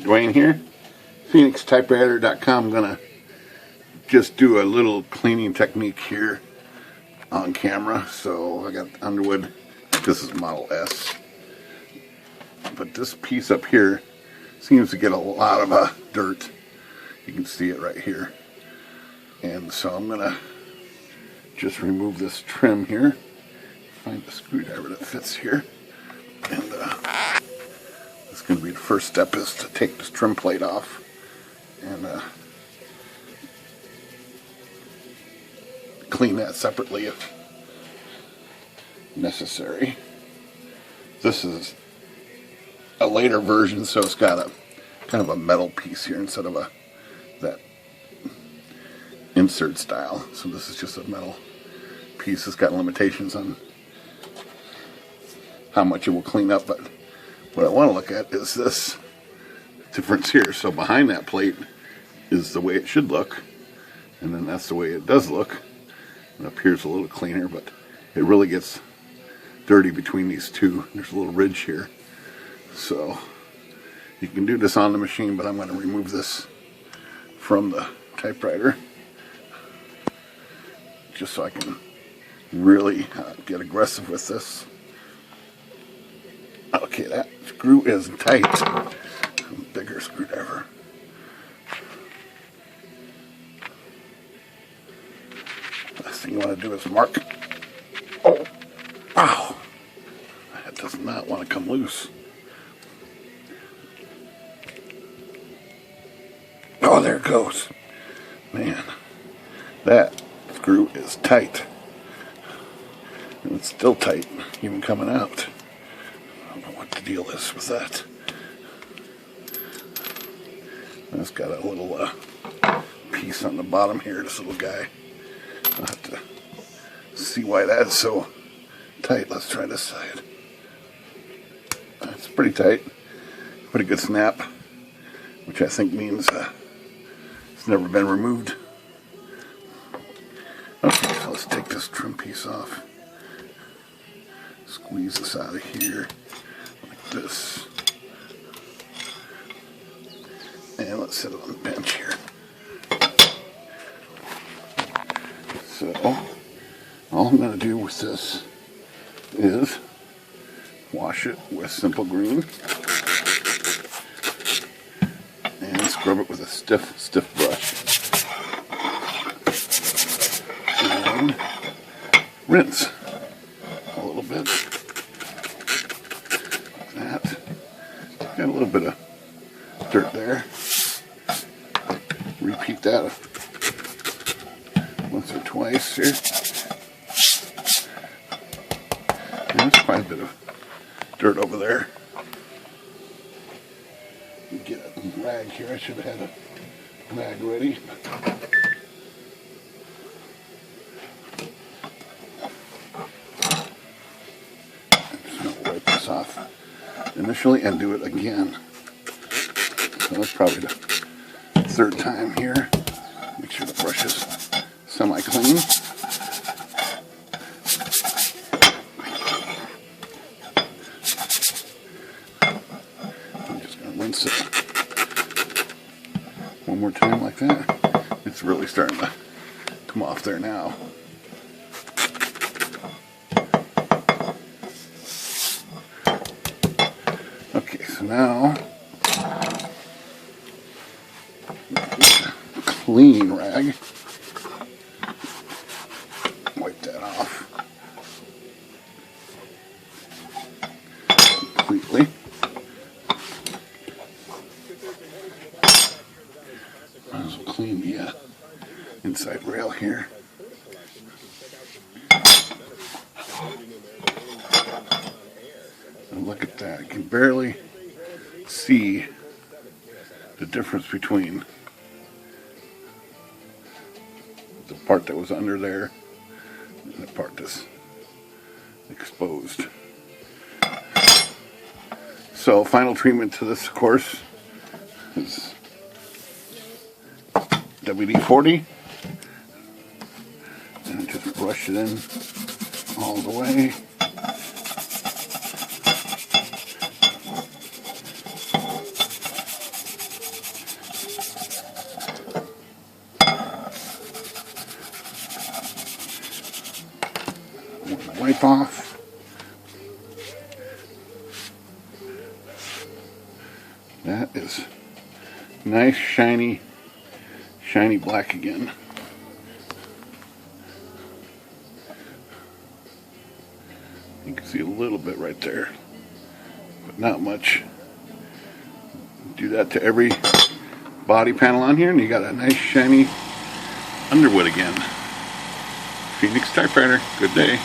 Dwayne here, PhoenixTypewriter.com. I'm gonna just do a little cleaning technique here on camera. So I got Underwood. This is Model S, but this piece up here seems to get a lot of dirt. You can see it right here, and so I'm gonna just remove this trim here. Find the screwdriver that fits here, and that's going to be the first step, is to take this trim plate off and clean that separately if necessary. This is a later version, so it's got a kind of a metal piece here instead of that insert style. So this is just a metal piece. It's got limitations on how much it will clean up, but what I want to look at is this difference here. So behind that plate is the way it should look, and then that's the way it does look. And up here's a little cleaner, but it really gets dirty between these two. There's a little ridge here. So you can do this on the machine, but I'm going to remove this from the typewriter just so I can really get aggressive with this. Okay, that screw is tight. Bigger screwdriver. Last thing you want to do is mark. Oh, wow. That does not want to come loose. Oh, there it goes. Man, that screw is tight. And it's still tight, even coming out. I don't know what the deal is with that. It's got a little piece on the bottom here, this little guy. I'll have to see why that's so tight. Let's try this side. It's pretty tight. Pretty good snap, which I think means it's never been removed. Okay, so let's take this trim piece off. Squeeze this out of here like this. And let's set it on the bench here. So all I'm going to do with this is wash it with Simple Green and scrub it with a stiff brush and rinse a little bit like that. Got a little bit of dirt there. Repeat that once or twice here. And there's quite a bit of dirt over there. Get a rag here. I should have had a rag ready. I'm just going to wipe this off initially and do it again. So that's probably the third time here. Make sure the brush is semi-clean. I'm just going to rinse it one more time like that. It's really starting to come off there now. Okay, so now clean rag. Wipe that off completely. Might as well clean the inside rail here. And look at that. You can barely see the difference between the part that was under there and the part that's exposed. So final treatment to this, of course, is WD-40, and just brush it in all the way. wipe off. That is nice, shiny black again. You can see a little bit right there, but not much. Do that to every body panel on here, and you got a nice, shiny Underwood again. Phoenix Typewriter, good day.